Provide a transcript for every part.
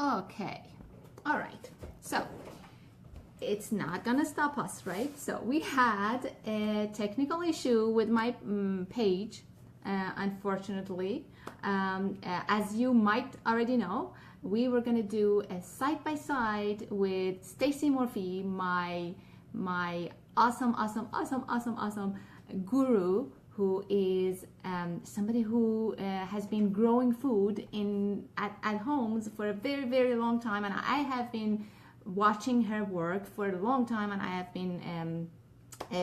Okay. All right. So it's not gonna stop us, right? So we had a technical issue with my page, unfortunately. As you might already know, we were gonna do a side-by-side with Stacey Murphy, my awesome guru, who is somebody who has been growing food at homes for a very long time, and I have been watching her work for a long time, and I have been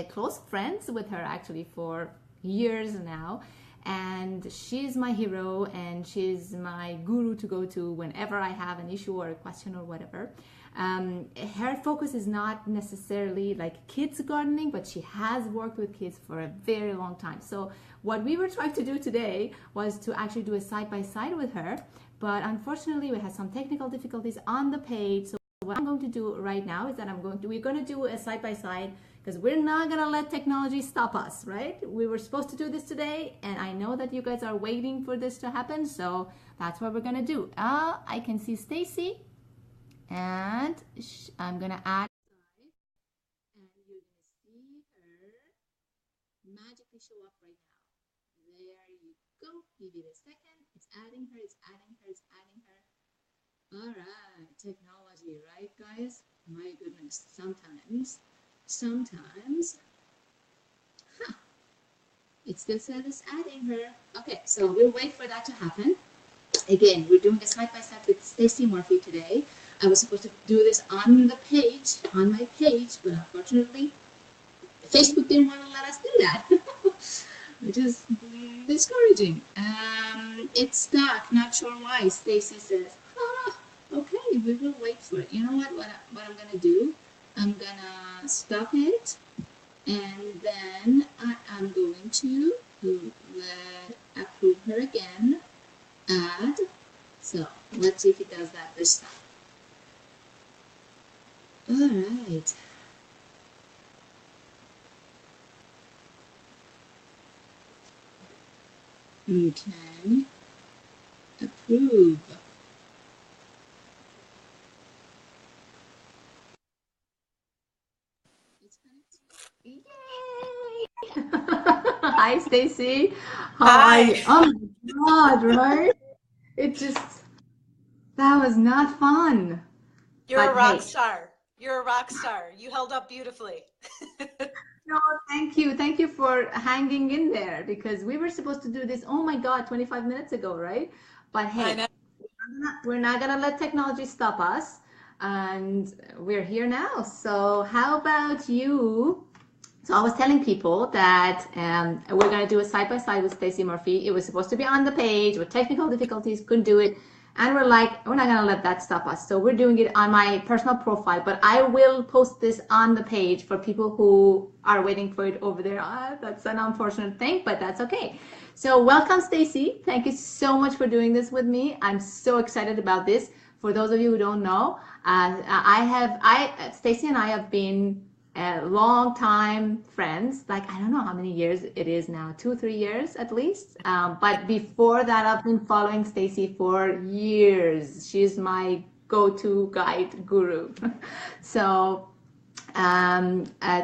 close friends with her actually for years now. And she's my hero, and she's my guru to go to whenever I have an issue or a question or whatever. Her focus is not necessarily like kids gardening, but she has worked with kids for a very long time. So what we were trying to do today was to actually do a side-by-side with her, but unfortunately we had some technical difficulties on the page. So what I'm going to do right now is that we're going to do a side-by-side, because we're not going to let technology stop us, right? We were supposed to do this today, and I know that you guys are waiting for this to happen, so that's what we're going to do. I can see Stacey, and I'm going to add, and you're going to see her magically show up right now. There you go. Give it a second. It's adding her, it's adding her, it's adding her. All right, technology, right, guys? My goodness, sometimes, huh, it still says it's adding her. Okay, so we'll wait for that to happen. Again, we're doing a side-by-side with Stacey Murphy today. I was supposed to do this on the page, on my page, but unfortunately, Facebook didn't want to let us do that, which is discouraging. It's stuck, not sure why. Stacey says, okay, we will wait for it. You know what I'm going to do? I'm going to stop it, and then I'm going to approve her again. Add. So let's see if it does that this time. All right. You can approve. Yay! Hi, Stacey. Hi. Oh my God, right? It just, that was not fun. You're a But rock hey, star. You're a rock star. You held up beautifully. no, thank you. Thank you for hanging in there, because we were supposed to do this, oh my God, 25 minutes ago, right? But I hey, know. we're not gonna let technology stop us, and we're here now. So how about you? So I was telling people that we're going to do a side-by-side with Stacey Murphy. It was supposed to be on the page, with technical difficulties, couldn't do it. And we're like, we're not going to let that stop us. So we're doing it on my personal profile, but I will post this on the page for people who are waiting for it over there. That's an unfortunate thing, but that's okay. So welcome, Stacey. Thank you so much for doing this with me. I'm so excited about this. For those of you who don't know, Stacey and I have been long time friends. Like, I don't know how many years it is now, 2 3 years at least, but before that I've been following Stacey for years. She's my go-to guide guru. so um, uh,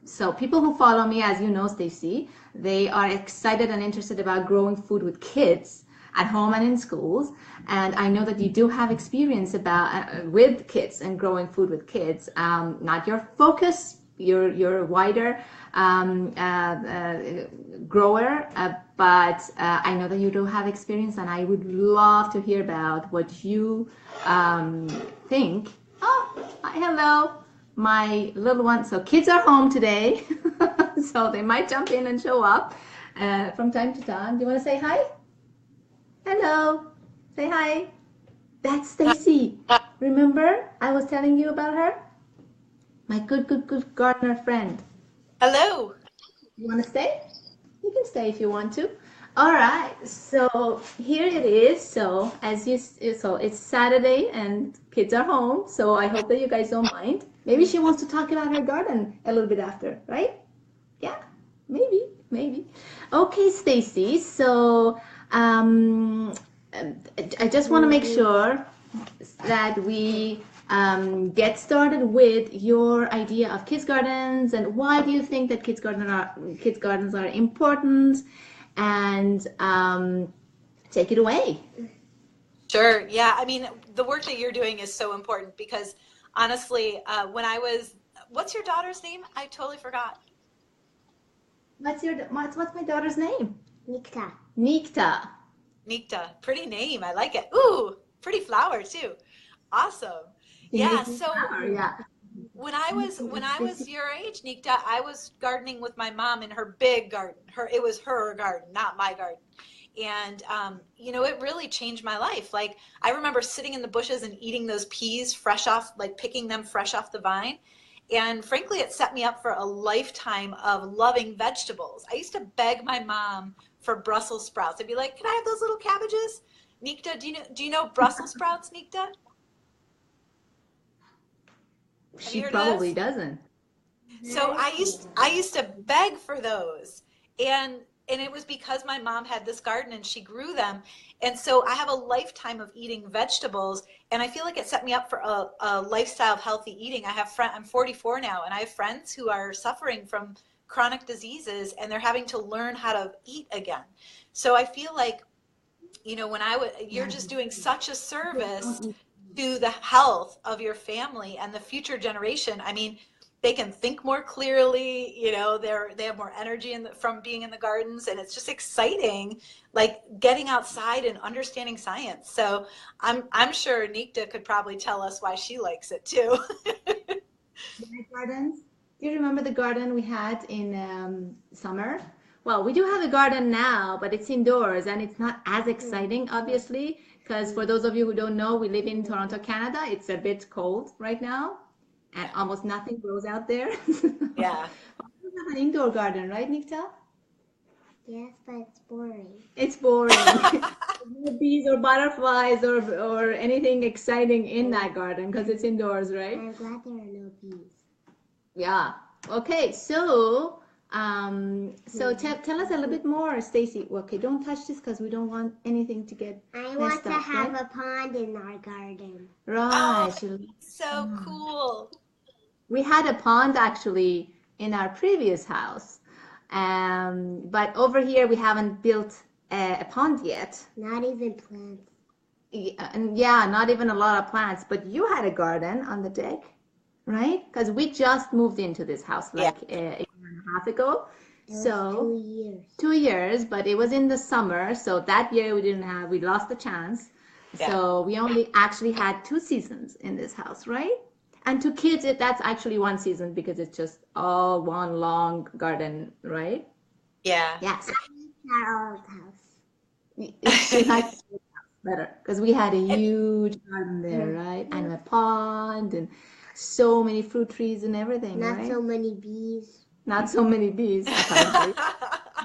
so people who follow me, as you know, Stacey, they are excited and interested about growing food with kids at home and in schools. And I know that you do have experience about with kids and growing food with kids. Not your focus, you're a wider grower, but I know that you do have experience, and I would love to hear about what you think. Oh, hi, hello, my little one. So kids are home today, so they might jump in and show up from time to time. Do you want to say hi? Hello. Say hi. That's Stacey. Remember I was telling you about her? My good gardener friend. Hello. You want to stay? You can stay if you want to. All right. So here it is. So so it's Saturday and kids are home. So I hope that you guys don't mind. Maybe she wants to talk about her garden a little bit after, right? Yeah, maybe. Okay, Stacey. So I just want to make sure that we get started with your idea of kids gardens and why do you think that kids gardens are important, and take it away. Sure. Yeah. I mean, the work that you're doing is so important because honestly, what's your daughter's name? I totally forgot. What's my daughter's name? Nikta. Nikta. Nikta. Pretty name. I like it. Ooh, pretty flower too. Awesome. Yeah. So Yeah. when I was your age, Nikta, I was gardening with my mom in her big garden. It was her garden, not my garden. And it really changed my life. Like I remember sitting in the bushes and eating those peas fresh off, like picking them fresh off the vine. And frankly, it set me up for a lifetime of loving vegetables. I used to beg my mom for Brussels sprouts. I'd be like, "Can I have those little cabbages?" Nikta, do you know Brussels sprouts, Nikta? Have She you heard of probably those? doesn't. So I used to beg for those, and it was because my mom had this garden and she grew them, and so I have a lifetime of eating vegetables, and I feel like it set me up for a lifestyle of healthy eating. I'm 44 now, and I have friends who are suffering from chronic diseases, and they're having to learn how to eat again. So I feel like you're just doing such a service to the health of your family and the future generation. I mean, they can think more clearly, they have more energy from being in the gardens, and it's just exciting, like getting outside and understanding science. So I'm sure Nikta could probably tell us why she likes it too. Gardens. Do you remember the garden we had in summer? Well, we do have a garden now, but it's indoors and it's not as exciting, obviously, because for those of you who don't know, we live in Toronto, Canada. It's a bit cold right now, and almost nothing grows out there. Yeah. We have an indoor garden, right, Nikta? Yes, but it's boring. It's boring. No bees or butterflies or anything exciting in that garden because it's indoors, right? I'm glad there are no bees. Yeah. Okay. So tell us a little bit more, Stacey. Okay, don't touch this because we don't want anything to get I want messed to up, have right? a pond in our garden. Right. Oh, so cool. We had a pond actually in our previous house, but over here we haven't built a pond yet. Not even plants. And yeah, not even a lot of plants. But you had a garden on the deck, right? Because we just moved into this house Yeah. like a year and a half ago. It was So 2 years. 2 years, but it was in the summer. So that year we lost the chance. Yeah. So we only actually had 2 seasons in this house, right? And to kids, that's actually 1 season because it's just all one long garden, right? Yeah. Yes. Our old house. She likes the house better because we had a huge garden there, right? And a pond and so many fruit trees and everything, Not right? so many bees. Not so many bees, apparently.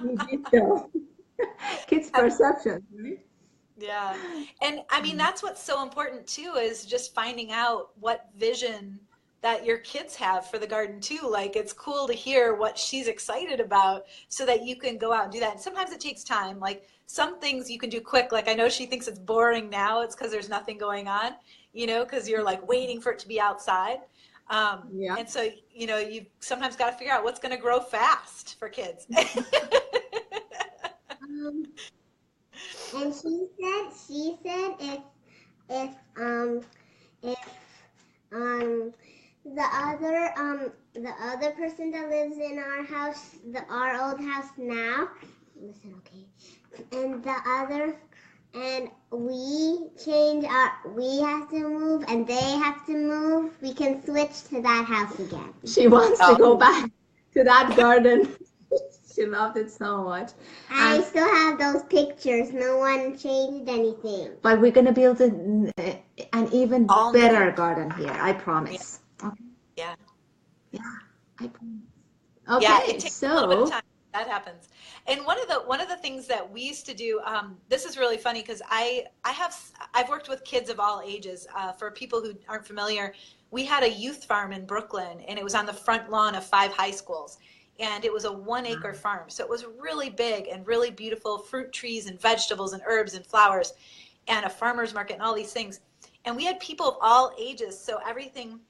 We did though. Kids' perception, right? Yeah. And I mean, that's what's so important too, is just finding out what vision that your kids have for the garden too. Like it's cool to hear what she's excited about so that you can go out and do that. And sometimes it takes time. Like some things you can do quick. Like I know she thinks it's boring now. It's because there's nothing going on, because you're like waiting for it to be outside. Yeah. And so, you sometimes got to figure out what's going to grow fast for kids. Um, and she said if um if um the other person that lives in our house, our old house now, listen, okay, and we have to move and they have to move, we can switch to that house again. She wants to go back to that garden. She loved it so much. I still have those pictures. No one changed anything. But we're going to build an even All better new. garden here, I promise. Okay. Yeah. Yeah, I promise. Yeah, Okay, it takes a little bit of so time. That happens. And one of the things that we used to do, this is really funny because I've worked with kids of all ages. For people who aren't familiar, we had a youth farm in Brooklyn, and it was on the front lawn of 5 high schools. And it was a 1-acre farm. So it was really big and really beautiful, fruit trees and vegetables and herbs and flowers and a farmer's market and all these things. And we had people of all ages, so everything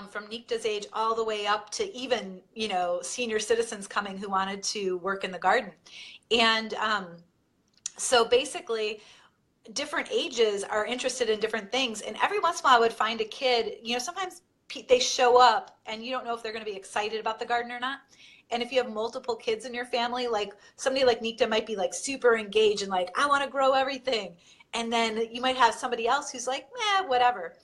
from Nikta's age all the way up to even, you know, senior citizens coming who wanted to work in the garden. And so basically, different ages are interested in different things. And every once in a while I would find a kid, you know, sometimes they show up and you don't know if they're going to be excited about the garden or not. And if you have multiple kids in your family, like somebody like Nikta might be like super engaged and like, I want to grow everything. And then you might have somebody else who's like, whatever.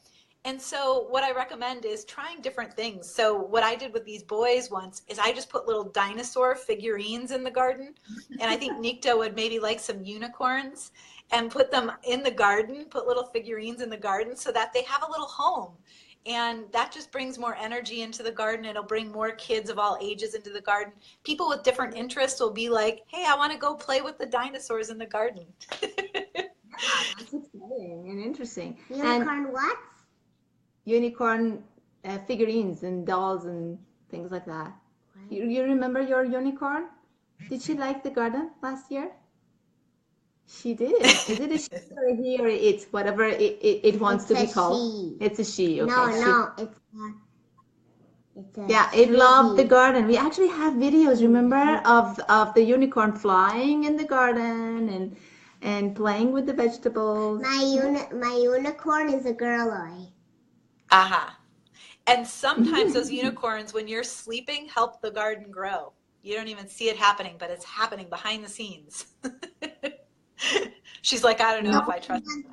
And so what I recommend is trying different things. So what I did with these boys once is I just put little dinosaur figurines in the garden. And I think Nikta would maybe like some unicorns, and put them in the garden, put little figurines in the garden so that they have a little home. And that just brings more energy into the garden. It'll bring more kids of all ages into the garden. People with different interests will be like, hey, I want to go play with the dinosaurs in the garden. That's exciting and interesting. Unicorn what? Unicorn figurines and dolls and things like that. You remember your unicorn? Did she like the garden last year? She did. Is it a she or a he or a it? Whatever it wants to be called. She. It's a she. Okay. No, it's a Yeah, it loved the she. garden. We actually have videos, remember, of the unicorn flying in the garden and playing with the vegetables. My unicorn is a girl. Aha. And sometimes those unicorns, when you're sleeping, help the garden grow. You don't even see it happening, but it's happening behind the scenes. She's like, I don't know if I trust her.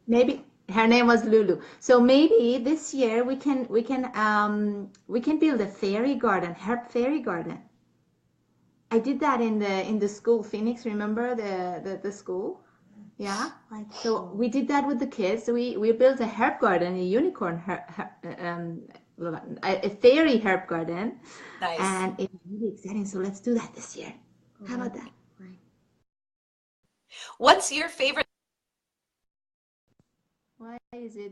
Maybe her name was Lulu. So maybe this year we can build a fairy garden, herb fairy garden. I did that in the school, Phoenix. Remember the school? Yeah. So we did that with the kids. So we built a herb garden, a unicorn a fairy herb garden. Nice. And it's really exciting. So let's do that this year. How about that? What's your favorite? Why is it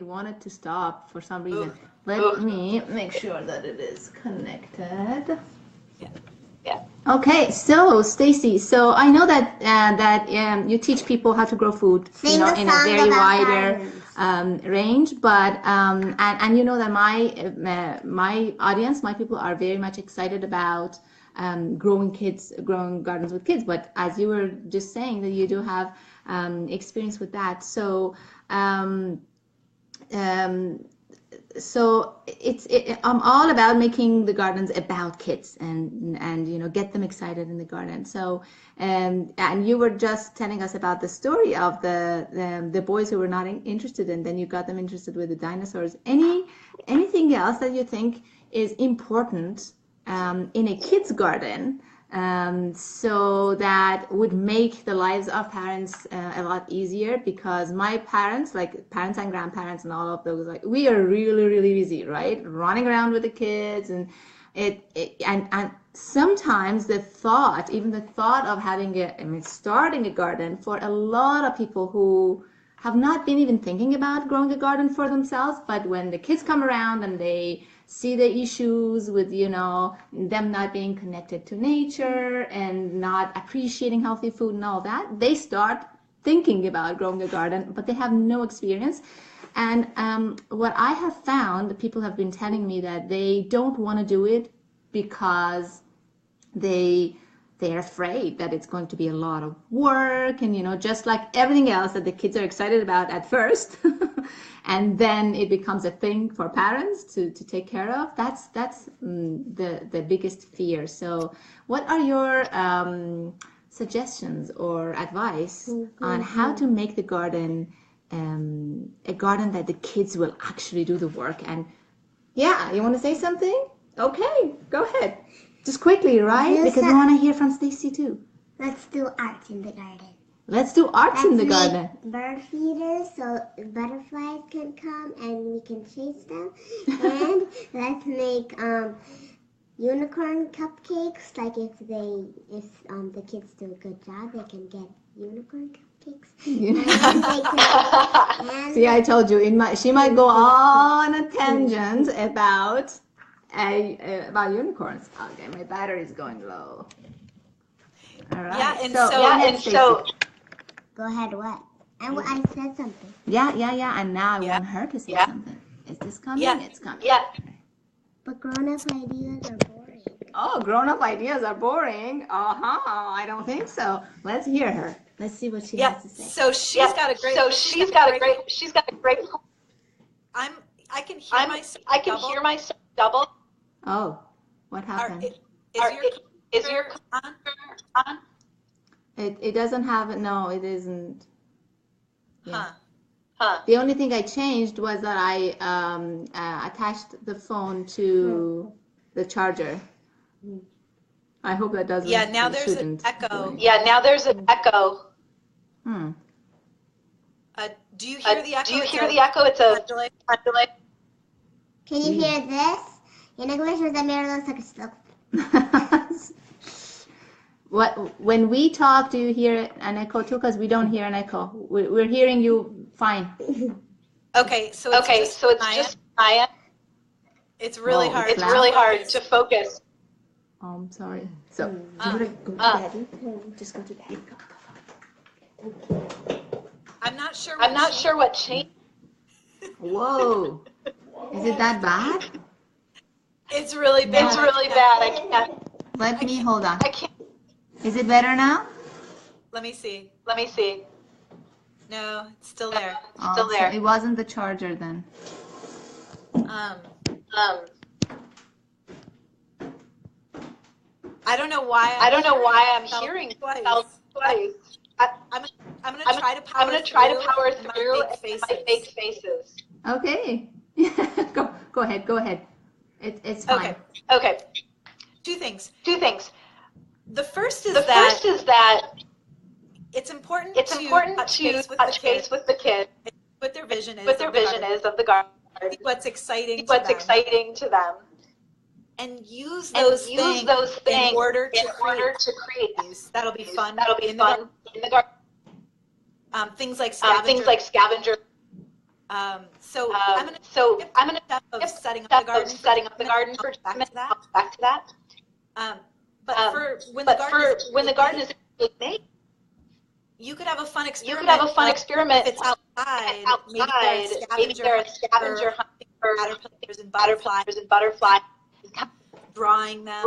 wanted to stop for some reason? Let me make sure that it is connected. Yeah. Okay, so Stacey, so I know that you teach people how to grow food, Sing in a a song very about wider gardens. range, but and you know that my audience, my people are very much excited about growing gardens with kids. But as you were just saying, that you do have experience with that, so. So I'm all about making the gardens about kids and you know, get them excited in the garden. So and you were just telling us about the story of the boys who were not interested, and then you got them interested with the dinosaurs. Anything else that you think is important in a kid's garden, so that would make the lives of parents a lot easier? Because my parents, like parents and grandparents and all of those, like we are really, really busy, right? Running around with the kids, and and sometimes even the thought of starting a garden, for a lot of people who have not been even thinking about growing a garden for themselves, but when the kids come around and they see the issues with, you know, them not being connected to nature and not appreciating healthy food and all that, they start thinking about growing a garden, but they have no experience. And what I have found, people have been telling me that they don't want to do it because they're afraid that it's going to be a lot of work, and you know, just like everything else that the kids are excited about at first and then it becomes a thing for parents to take care of. That's the biggest fear. So what are your suggestions or advice on how to make the garden a garden that the kids will actually do the work? And yeah, you want to say something? Okay, go ahead. Just quickly, right? Because we want to hear from Stacey too. Let's do art in the garden. Let's do arts in the garden. Bird feeders so butterflies can come and we can chase them. And let's make unicorn cupcakes. Like if the kids do a good job, they can get unicorn cupcakes. See, I told you, she might go on a tangent about unicorns. Okay, my battery's going low. All right. Yeah, and so Go ahead, Go ahead, what? I said something. Yeah. And now I want her to say something. Is this coming? Yeah. It's coming. Yeah. But grown-up ideas are boring. Oh, grown-up ideas are boring. I don't think so. Let's hear her. Let's see what she has to say. So she's got a great. She's got a great. I can hear myself double. Oh, what happened? Is your on? It doesn't have it. No, it isn't. Yeah. Huh. The only thing I changed was that I attached the phone to the charger. I hope that doesn't. Yeah, now there's an echo. Hmm. Do you hear the echo? Do you hear the echo? It's a delay. Can you hear this? Yung nag-measure the mirror sa gusto. When we talk, do you hear an echo too? Because we don't hear an echo. We're hearing you fine. Okay, so it's just Maya. It's really hard. It's really hard to focus. I'm sorry. So go to Daddy. Just go to Daddy. Go. I'm not sure what changed. Whoa. Is it that bad? It's really bad. I can't. Let me hold on. I can't. Is it better now? Let me see. No, it's still there. Still there. So it wasn't the charger then. I don't know why. I'm hearing twice. I'm gonna try to power through my fake faces. Okay. Go ahead. It's fine. Okay. Two things. The first is that it's important to touch base with the kid. What their vision is. Of the garden. See what's exciting to them. And use those things in order to create use. That'll be fun. In the garden. Things like scavenger. So I'm gonna step of setting up the garden for back to that. But for when the garden is made, you could have a fun experiment. If it's outside, maybe there are scavenger hunting for caterpillars and butterflies. Drawing them,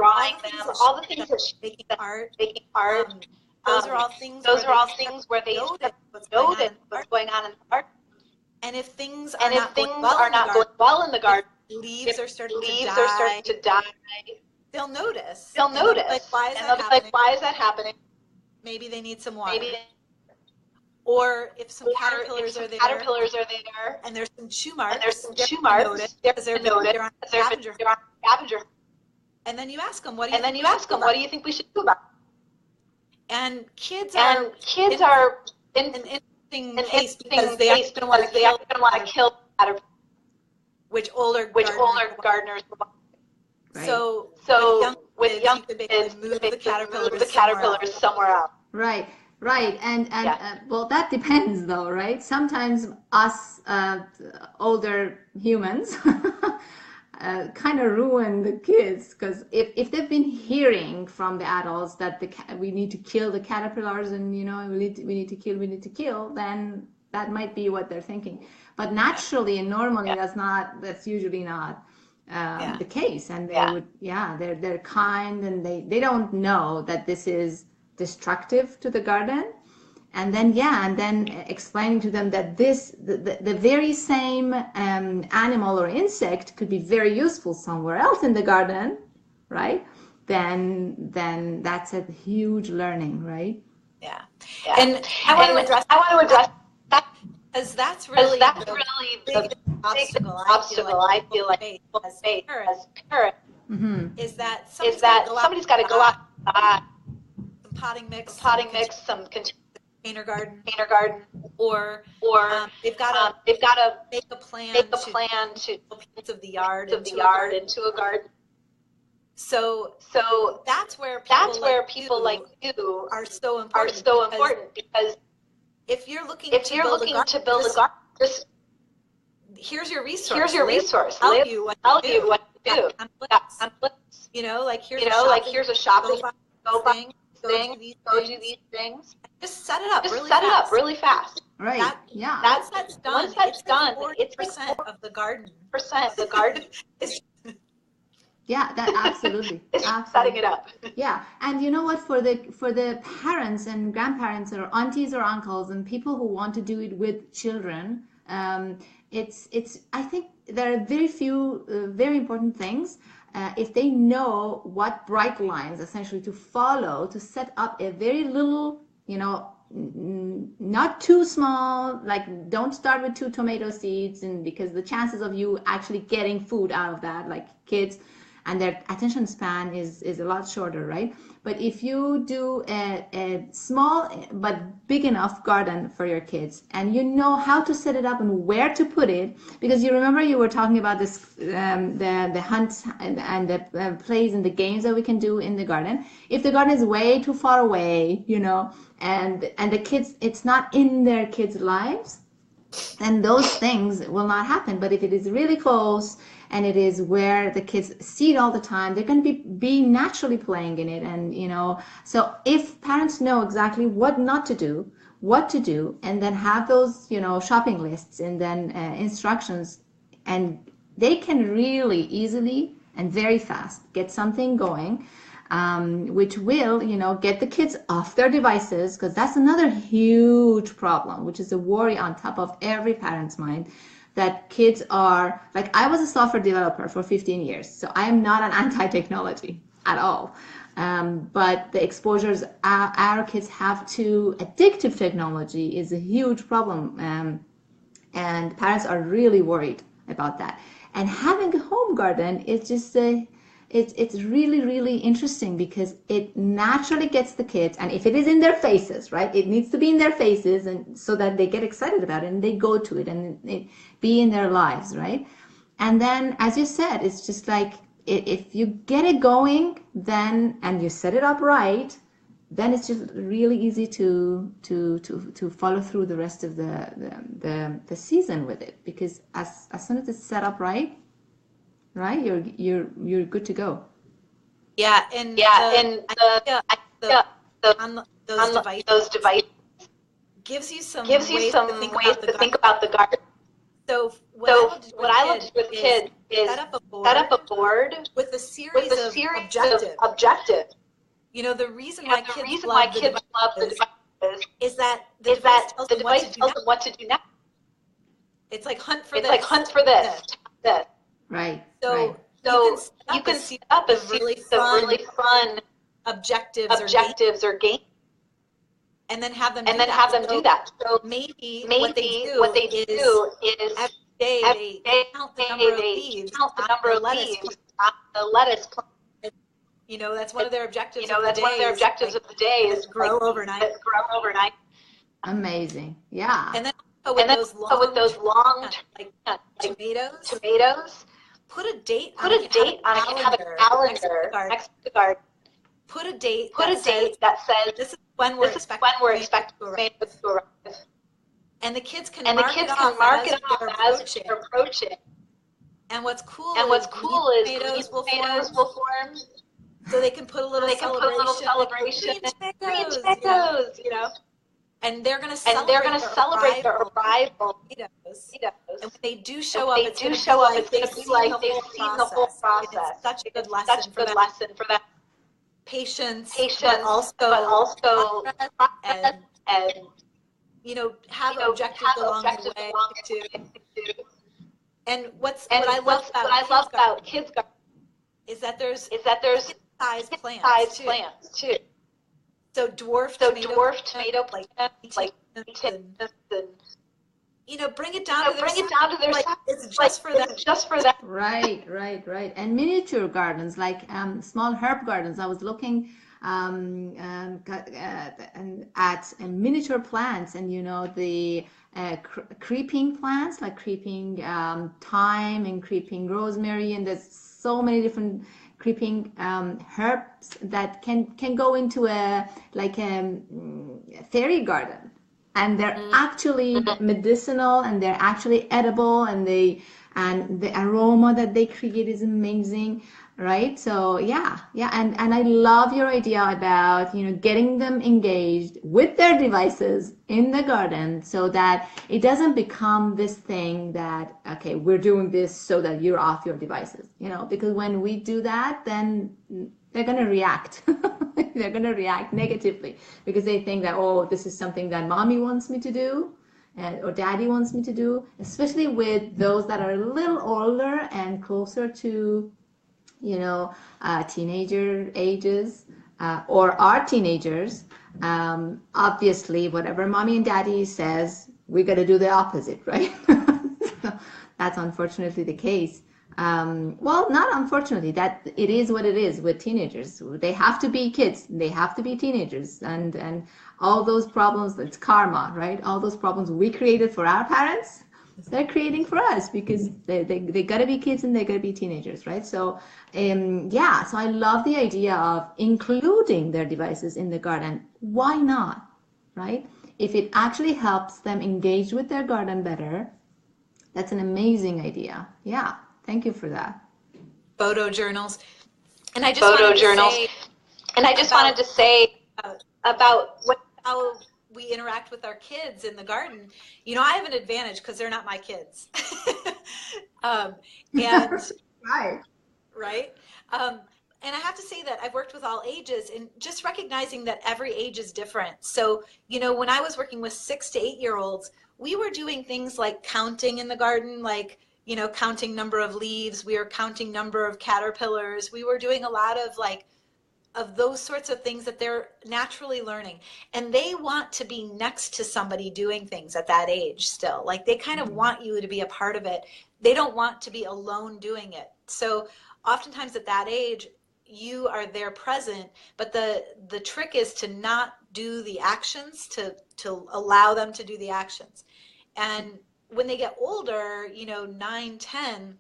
all the things that making art. Those are all things where they know what's going on in the garden. And if things are not going well in the garden, leaves are starting to die. They'll notice. Like, why is that happening? Maybe they need some water. Or if some caterpillars are there, and there's some chew marks, they're on scavenger. And then you ask them, what do you think we should do about it? And kids are in an interesting case because they often want to kill caterpillars, which older gardeners want. Right. So with young kids, move the caterpillars somewhere else. Right. And well, that depends though, right? Sometimes us older humans kind of ruin the kids, because if they've been hearing from the adults that we need to kill the caterpillars and we need to kill, then that might be what they're thinking. But naturally and normally that's usually not the case, and they're kind, and they don't know that this is destructive to the garden, and then explaining to them that the very same animal or insect could be very useful somewhere else in the garden, right? Then that's a huge learning, right? Yeah. And I want to address that, because that's really the big obstacle I feel like as parents is that somebody's got to go out. Potting mix, some container garden, or they've got to make a plan to put of the yard into a garden. So that's where people like you are so important, because if you're looking to build a garden, just here's your resource. Tell you what to do. Like here's a shopping thing. showed you these things. Just set it up really fast. Right. Yeah. Once that's done, it's like 40% of the garden. Is Yeah, that absolutely. setting it up. Yeah, and you know what? For the parents and grandparents or aunties or uncles and people who want to do it with children, it's. I think there are very few very important things. If they know what bright lines essentially to follow to set up a very little, not too small, like don't start with 2 tomato seeds, and because the chances of you actually getting food out of that, like kids and their attention span is a lot shorter, right? But if you do a small but big enough garden for your kids, and you know how to set it up and where to put it, because you remember you were talking about this, the hunts and the plays and the games that we can do in the garden. If the garden is way too far away, and the kids, it's not in their kids' lives, then those things will not happen. But if it is really close and it is where the kids see it all the time, they're going to be naturally playing in it. And so if parents know exactly what not to do, what to do, and then have those shopping lists and then instructions, and they can really easily and very fast get something going, which will get the kids off their devices, because that's another huge problem, which is a worry on top of every parent's mind, that kids are, like, I was a software developer for 15 years, so I am not an anti-technology at all. But the exposures our kids have to addictive technology is a huge problem, and parents are really worried about that. And having a home garden is just it's really, really interesting, because it naturally gets the kids, and if it is in their faces, right, it needs to be in their faces, and so that they get excited about it and they go to it and it be in their lives, right? And then, as you said, it's just like, if you get it going, then, and you set it up right, then it's just really easy to follow through the rest of the season with it, because as soon as it's set up right, you're good to go. Yeah, and on those devices gives you some ways to think about the garden. So what I love to do with kids is set up a board with a series of objectives. The reason why kids love the devices is that the device tells them what to do next. It's like hunt for this. Right. So you can set up a series of really fun objectives or games, and then have them do that. So maybe what they do is every day they count the number of leaves on the lettuce plant. That's one of their objectives. Of the day is grow overnight. Amazing. Yeah. And then with those long like tomatoes. Put a date on it and have a calendar next to the garden. Put a date that says this is when we're expecting tomatoes to arrive. And the kids can mark it off as they're approaching. And what's cool is tomatoes will form. So they can put a little celebration. Green tomatoes, And they're going to celebrate their arrival. And when they do show up, it's going to be like they've seen the whole process. It's such a good lesson for them. Patience, but also and have objectives along the way too. And what I love about kids garden is that there's size plants too. So dwarf tomato plants, like bring it down to their size. It's just for them. Right. And miniature gardens, like small herb gardens. I was looking at miniature plants, and the creeping plants, like creeping thyme and creeping rosemary, and there's so many different creeping herbs that can go into a fairy garden, and they're actually medicinal, and they're actually edible, and the aroma that they create is amazing. right? So yeah, and I love your idea about, getting them engaged with their devices in the garden so that it doesn't become this thing that, okay, we're doing this so that you're off your devices, because when we do that, then they're going to react. They're going to react negatively because they think that, oh, this is something that mommy wants me to do, or daddy wants me to do, especially with those that are a little older and closer to, teenager ages, or are teenagers. Obviously, whatever mommy and daddy says, we got to do the opposite, right? So that's unfortunately the case. Well, not unfortunately, that it is what it is with teenagers. They have to be kids. They have to be teenagers, and all those problems. It's karma, right? All those problems we created for our parents, they're creating for us because they got to be kids and they got to be teenagers, right? So yeah, so I love the idea of including their devices in the garden. Why not, right? If it actually helps them engage with their garden better, that's an amazing idea. Yeah, thank you for that. Photo journals. And I just Photo wanted to journals. say And I just about wanted to say about what how we interact with our kids in the garden. I have an advantage because they're not my kids. And Right. right. And I have to say that I've worked with all ages, and just recognizing that every age is different. So, when I was working with 6 to 8 year olds, we were doing things like counting in the garden, like, counting number of leaves. We were counting number of caterpillars. We were doing a lot of of those sorts of things that they're naturally learning. And they want to be next to somebody doing things at that age still. Like they kind of want you to be a part of it. They don't want to be alone doing it. So oftentimes at that age, you are there present, but the trick is to not do the actions, to allow them to do the actions. And when they get older, 9, 10,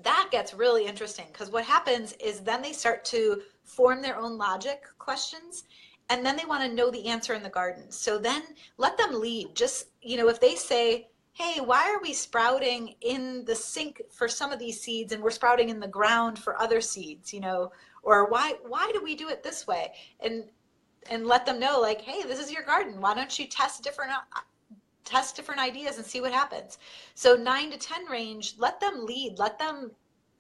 that gets really interesting, because what happens is then they start to form their own logic questions, and then they want to know the answer in the garden. So then let them lead. Just, if they say, hey, why are we sprouting in the sink for some of these seeds and we're sprouting in the ground for other seeds, or why do we do it this way? And let them know, like, hey, this is your garden. Why don't you test different ideas and see what happens. So 9 to 10 range, let them lead, let them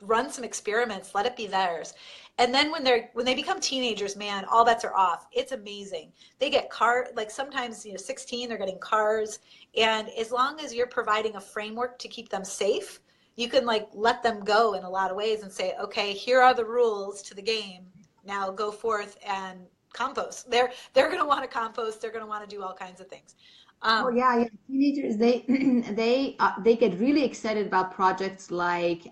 run some experiments, let it be theirs. And then when they become teenagers, man, all bets are off. It's amazing. They get like sometimes, 16, they're getting cars. And as long as you're providing a framework to keep them safe, you can let them go in a lot of ways and say, okay, here are the rules to the game. Now go forth and compost. They're going to want to compost. They're going to want to do all kinds of things. Oh yeah. Teenagers, they they get really excited about projects like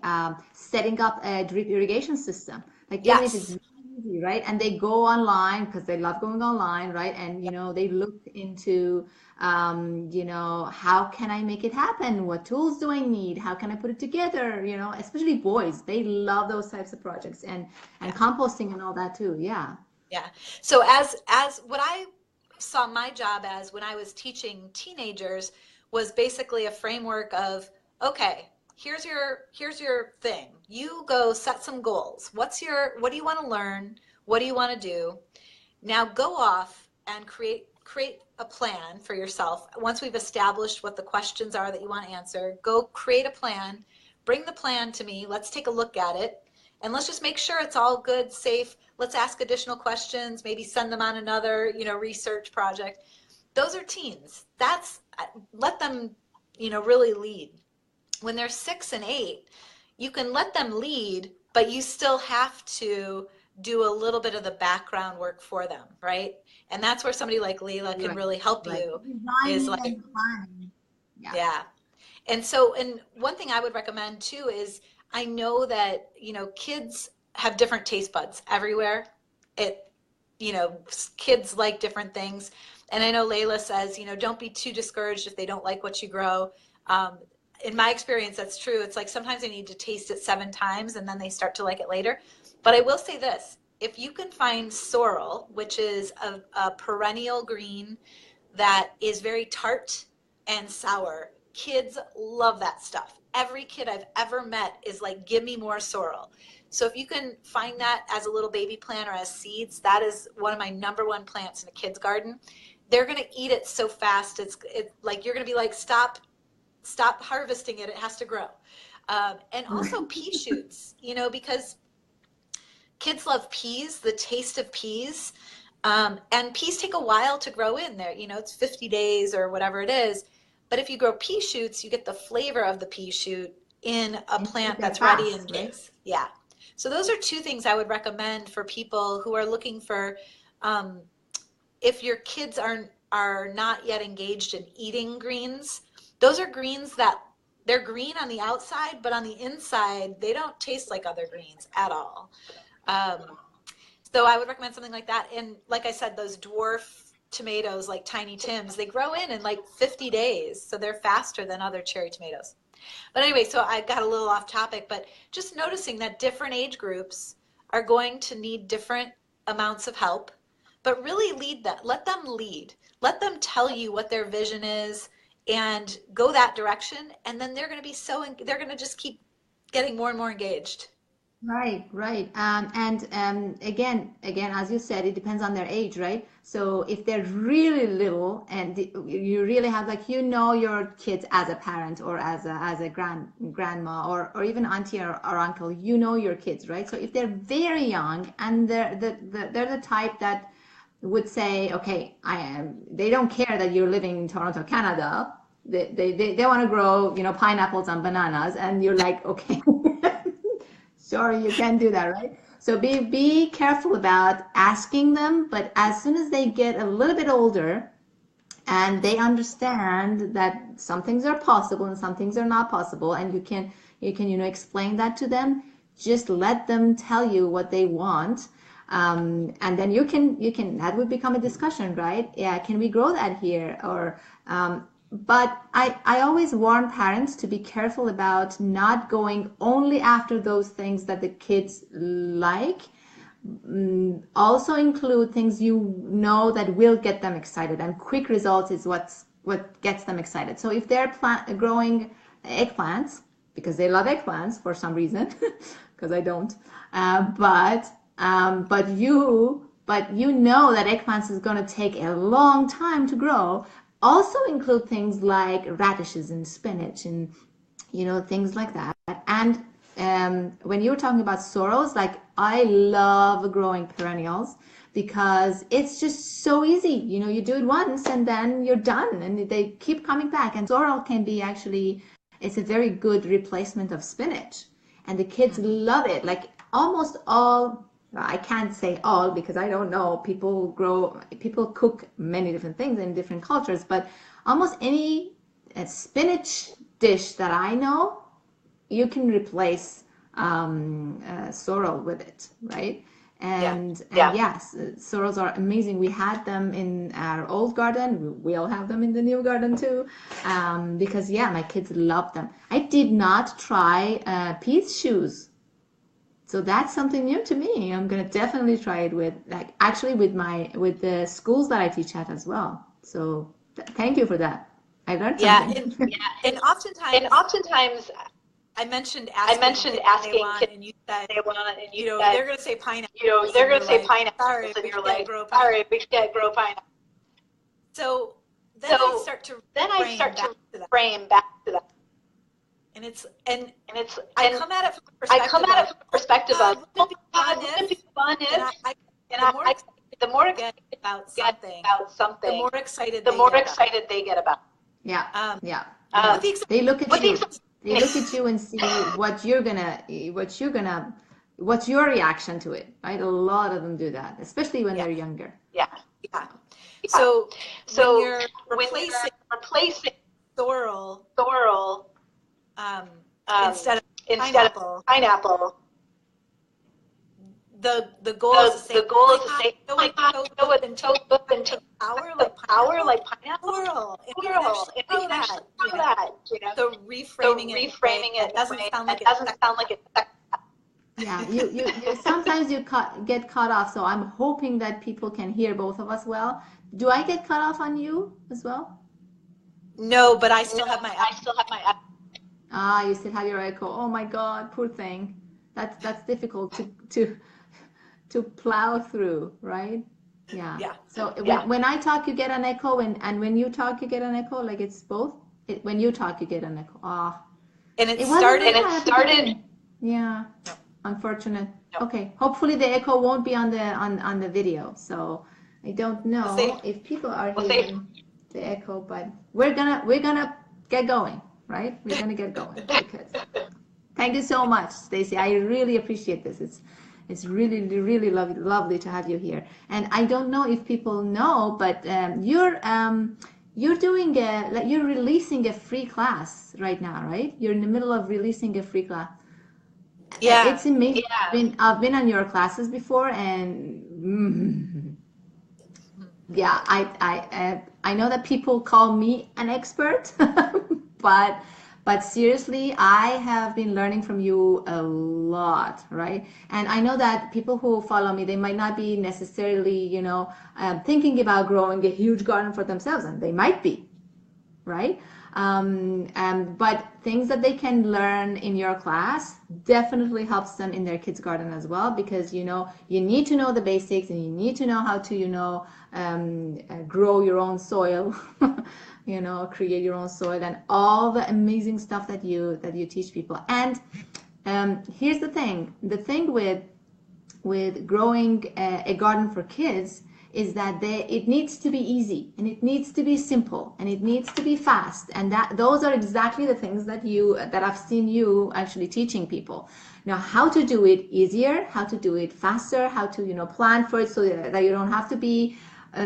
setting up a drip irrigation system. Like even if it's Yes. really easy, right? And they go online because they love going online, right? And they look into how can I make it happen? What tools do I need? How can I put it together? Especially boys, they love those types of projects and Yeah. composting and all that too. Yeah. Yeah. So as what I saw my job as when I was teaching teenagers was basically a framework of, okay, here's your thing. You go set some goals. What do you want to learn? What do you want to do? Now go off and create a plan for yourself. Once we've established what the questions are that you want to answer, go create a plan, bring the plan to me. Let's take a look at it. And let's just make sure it's all good, safe. Let's ask additional questions, maybe send them on another, research project. Those are teens. Let them, really lead. When they're 6 and 8, you can let them lead, but you still have to do a little bit of the background work for them, right? And that's where somebody like Leila can Right. really help Right. you, is Designing like, and planning. Yeah. yeah. And one thing I would recommend too is, I know that, kids have different taste buds everywhere. It, kids like different things. And I know Layla says, don't be too discouraged if they don't like what you grow. In my experience, that's true. It's like sometimes they need to taste it 7 times and then they start to like it later. But I will say this, if you can find sorrel, which is a perennial green that is very tart and sour, Kids love that stuff. Every kid I've ever met is like, give me more sorrel. So if you can find that as a little baby plant or as seeds, that is one of my number one plants in a kid's garden. They're going to eat it so fast. It's like, you're going to be like, stop harvesting it. It has to grow. And also pea shoots, because kids love peas, the taste of peas. And peas take a while to grow in there. It's 50 days or whatever it is. But if you grow pea shoots, you get the flavor of the pea shoot in a plant that's ready in days. Yeah. So those are two things I would recommend for people who are looking for, if your kids are not yet engaged in eating greens. Those are greens that they're green on the outside, but on the inside, they don't taste like other greens at all. So I would recommend something like that. And like I said, those dwarf tomatoes, like Tiny Tim's, they grow in like 50 days. So they're faster than other cherry tomatoes. But anyway, so I got a little off topic, but just noticing that different age groups are going to need different amounts of help, but really let them lead. Let them tell you what their vision is and go that direction. And then they're going to be they're going to just keep getting more and more engaged. Right. And again, as you said, it depends on their age, right? So if they're really little and you really have your kids as a parent or as a grandma or even auntie or uncle, your kids, right? So if they're very young and they're the type that would say, okay, they don't care that you're living in Toronto, Canada. They want to grow, pineapples and bananas, and you're like, okay. Sure, you can do that, right? So be careful about asking them, but as soon as they get a little bit older and they understand that some things are possible and some things are not possible, and you can explain that to them, just let them tell you what they want. And then you can that would become a discussion, right? Yeah, can we grow that here? Or but I always warn parents to be careful about not going only after those things that the kids like. Also include things that will get them excited, and quick results is what gets them excited. So if they're growing eggplants, because they love eggplants for some reason, because I don't, but you know that eggplants is going to take a long time to grow. Also include things like radishes and spinach and things like that. And when you were talking about sorrels, like I love growing perennials because it's just so easy. You do it once and then you're done, and they keep coming back. And sorrel can be it's a very good replacement of spinach, and the kids love it. Like almost all. I can't say all because I don't know. People cook many different things in different cultures, but almost any spinach dish that I know, you can replace sorrel with it, right? And yes, sorrels are amazing. We had them in our old garden. We'll have them in the new garden too, because my kids love them. I did not try peas shoes. So that's something new to me. I'm gonna definitely try it with with the schools that I teach at as well. So thank you for that. I learned something. And oftentimes I mentioned asking kids and you said they want, and they're gonna say pineapple. They're gonna say pineapple, and you're like, sorry, we can't grow pineapple. So then I start to frame back to that. And it's I come at it from the perspective of wouldn't it be fun if the more excited about something, the more excited they get about it. Yeah. They look at you. They look at you and see what's your reaction to it, right? A lot of them do that, especially when they're younger. Yeah. So when you're replacing sorrel instead of pineapple, the goal is to say, oh my gosh, it's so good and take power like pineapple. If you can actually do that, so reframing it doesn't sound like it's Yeah, you sometimes you get cut off, so I'm hoping that people can hear both of us well. Do I get cut off on you as well? No, but I still have my. Ah, you still have your echo. Oh my God, poor thing. That's difficult to plow through, right? Yeah. Yeah. So when I talk, you get an echo, and when you talk, you get an echo. Like it's both. When you talk, you get an echo. Ah. And it wasn't started. like that at the beginning. Yeah. Unfortunate. Okay. Hopefully the echo won't be on the video. So I don't know if people are hearing the echo, but we're gonna get going, right? We're gonna get going because thank you so much, Stacey. I really appreciate this. It's really really lovely to have you here. And I don't know if people know, but you're doing you're releasing a free class right now, right? You're in the middle of releasing a free class. Yeah. It's amazing. I've been on your classes before, and yeah, I know that people call me an expert, but seriously, I have been learning from you a lot, right? And I know that people who follow me, they might not be necessarily, thinking about growing a huge garden for themselves, and they might be, right? But things that they can learn in your class definitely helps them in their kids' garden as well, because you need to know the basics, and you need to know how to grow your own soil, create your own soil, and all the amazing stuff that you teach people. And here's the thing with growing a garden for kids is that it needs to be easy, and it needs to be simple, and it needs to be fast, and those are exactly the things that I've seen you actually teaching people. Now, how to do it easier, how to do it faster, how to plan for it so that you don't have to be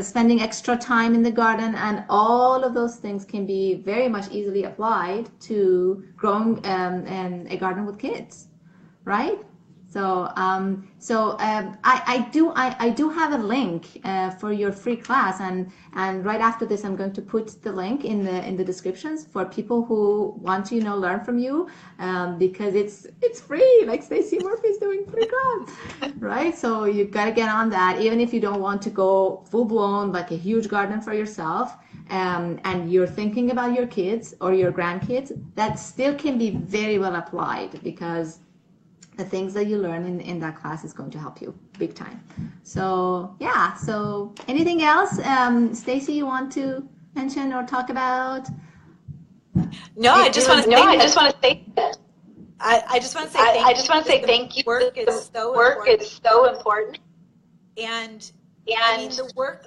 spending extra time in the garden, and all of those things can be very much easily applied to growing a garden with kids, right? So I do have a link for your free class, and right after this I'm going to put the link in the descriptions for people who want to learn from you, because it's free, like Stacey Murphy is doing free class, right? So you gotta get on that, even if you don't want to go full blown like a huge garden for yourself, and you're thinking about your kids or your grandkids. That still can be very well applied, because the things that you learn in that class is going to help you big time. So yeah, so anything else, Stacey, you want to mention or talk about? No, I just want to say I just want to say thank you. Work is so important. And I mean, the work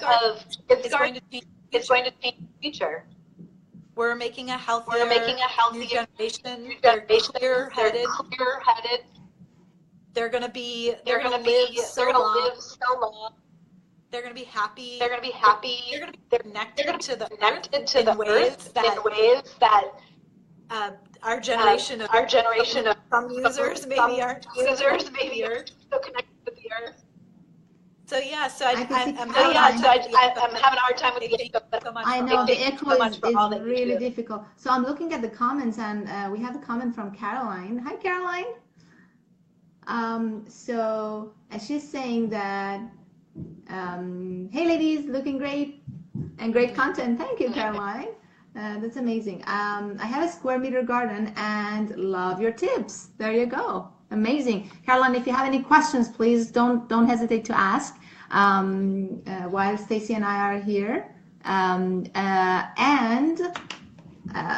of is going to change the future. We're making a healthier new generation. They're clear-headed. They're going to live so long. They're going to be happy. They're going to be connected to the earth in ways that our generation of some users maybe aren't so connected with the earth. So yeah, I'm having a hard time with the echo. I know the echo is really difficult. So I'm looking at the comments, and we have a comment from Caroline. Hi, Caroline. So she's saying that, hey ladies, looking great and great content. Thank you, Caroline. That's amazing. I have a square meter garden and love your tips. There you go. Amazing. Caroline, if you have any questions, please don't hesitate to ask while Stacey and I are here.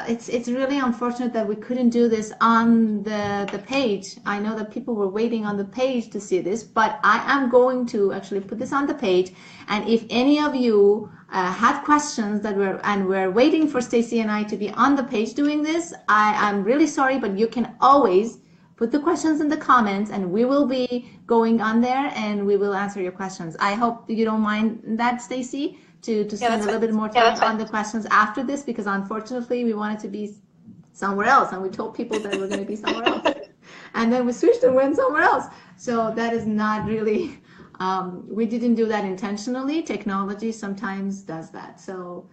It's really unfortunate that we couldn't do this on the page. I know that people were waiting on the page to see this, but I am going to actually put this on the page. And if any of you had questions we're waiting for Stacey and I to be on the page doing this, I'm really sorry, but you can always put the questions in the comments, and we will be going on there and we will answer your questions. I hope you don't mind that, Stacey, to spend a little bit more time on the questions after this, because unfortunately we wanted to be somewhere else, and we told people that we're going to be somewhere else, and then we switched and went somewhere else. So that is not really, we didn't do that intentionally. Technology sometimes does that. So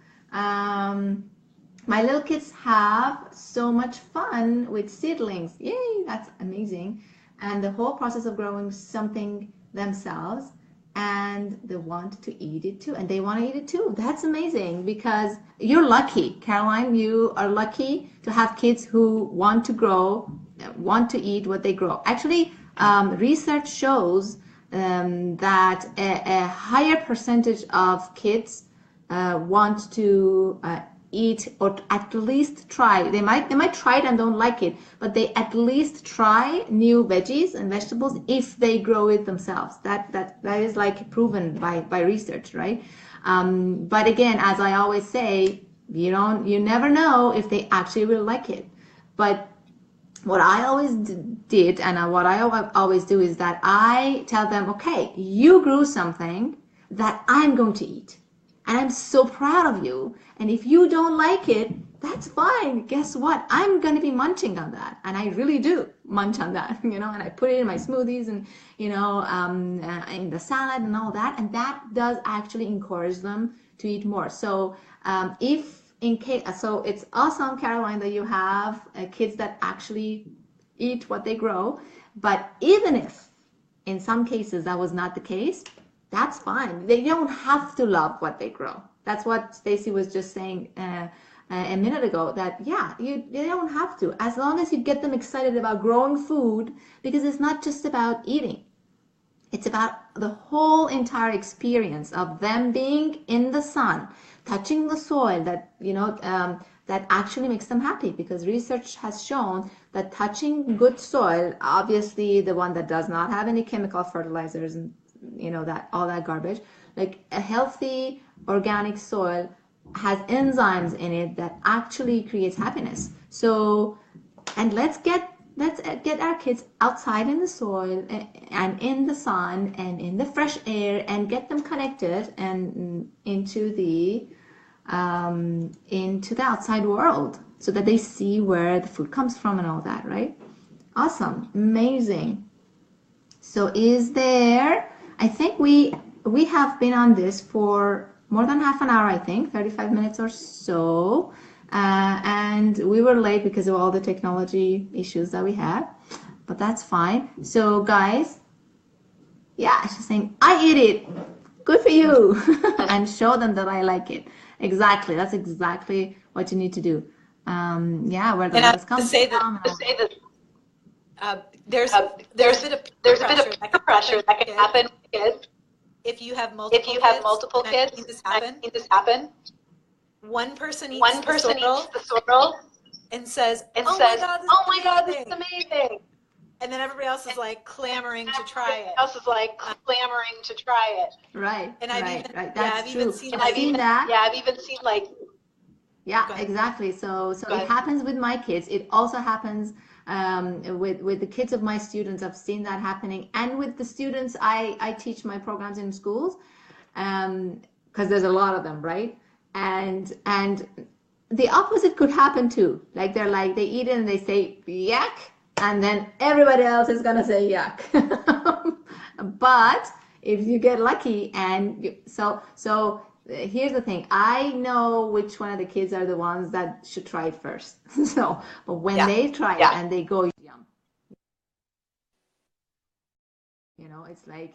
my little kids have so much fun with seedlings. Yay, that's amazing. And the whole process of growing something themselves and they want to eat it too, and they want to eat it too. That's amazing, because you're lucky, Caroline. You are lucky to have kids who want to grow, want to eat what they grow. Actually, research shows that a higher percentage of kids want to eat, or at least try. They might try it and don't like it, but they at least try new veggies and vegetables if they grow it themselves. That is like proven by research, right? But again, as I always say, you never know if they actually will like it. But what I always did, and what I always do, is that I tell them, okay, you grew something that I'm going to eat, and I'm so proud of you. And if you don't like it, that's fine. Guess what? I'm going to be munching on that. And I really do munch on that, and I put it in my smoothies and, in the salad and all that. And that does actually encourage them to eat more. So so it's awesome, Caroline, that you have kids that actually eat what they grow. But even if in some cases that was not the case, that's fine. They don't have to love what they grow. That's what Stacey was just saying a minute ago, that you don't have to, as long as you get them excited about growing food, because it's not just about eating. It's about the whole entire experience of them being in the sun, touching the soil, that that actually makes them happy, because research has shown that touching good soil, obviously the one that does not have any chemical fertilizers and that all that garbage, like a healthy organic soil has enzymes in it that actually creates happiness. So, and let's get our kids outside in the soil and in the sun and in the fresh air, and get them connected and into the outside world, so that they see where the food comes from and all that, right? Awesome, amazing. So I think we have been on this for more than half an hour, I think, 35 minutes or so. And we were late because of all the technology issues that we had, but that's fine. So guys, she's saying, I eat it. Good for you. And show them that I like it. Exactly. That's exactly what you need to do. Where the lettuce comes from. There's a bit of peer pressure that can happen with kids. If you have multiple kids, I've seen this happen. One person eats the sorrel and says, "Oh my God, this is amazing!" And then everybody else is like clamoring to try it. Right. And right. That's true. I've even seen like. Yeah, exactly. So it happens with my kids. It also happens with the kids of my students. I've seen that happening, and with the students I teach my programs in schools, because there's a lot of them, right? And the opposite could happen too. Like they eat it and they say yuck, and then everybody else is gonna say yuck. But if you get lucky, and so here's the thing. I know which one of the kids are the ones that should try it first. But when they try it and they go yum, it's like,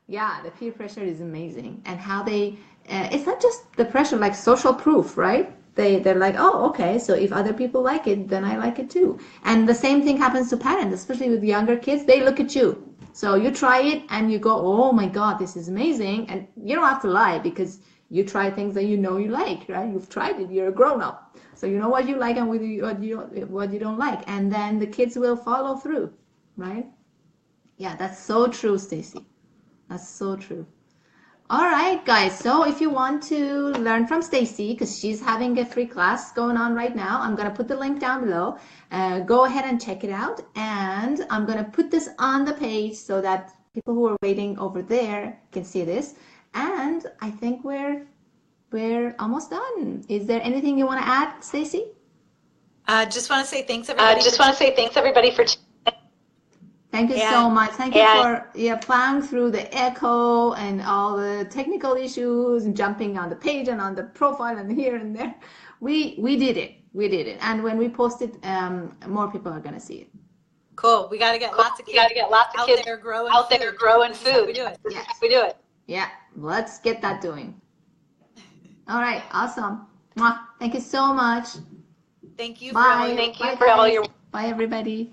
the peer pressure is amazing, and how they. It's not just the pressure, like social proof, right? They're like, oh, okay, so if other people like it, then I like it too. And the same thing happens to parents, especially with younger kids. They look at you. So you try it and you go, oh my God, this is amazing. And you don't have to lie, because you try things that you like, right? You've tried it. You're a grown-up. So you know what you like and what you don't like. And then the kids will follow through, right? Yeah, that's so true, Stacey. That's so true. All right, guys. So if you want to learn from Stacey, because she's having a free class going on right now, I'm going to put the link down below. Go ahead and check it out. And I'm going to put this on the page so that people who are waiting over there can see this. And I think we're almost done. Is there anything you want to add, Stacey? Just want to say thanks, everybody. For Thank you so much. Thank you for plowing through the echo and all the technical issues and jumping on the page and on the profile and here and there. We did it. And when we post it, more people are going to see it. Cool. We got to get lots of kids out there growing food. This is how we do it. Yeah, let's get that doing. All right, awesome. Mwah. Thank you so much. Thank you Bye. for all your Bye, for all guys. your Bye, everybody.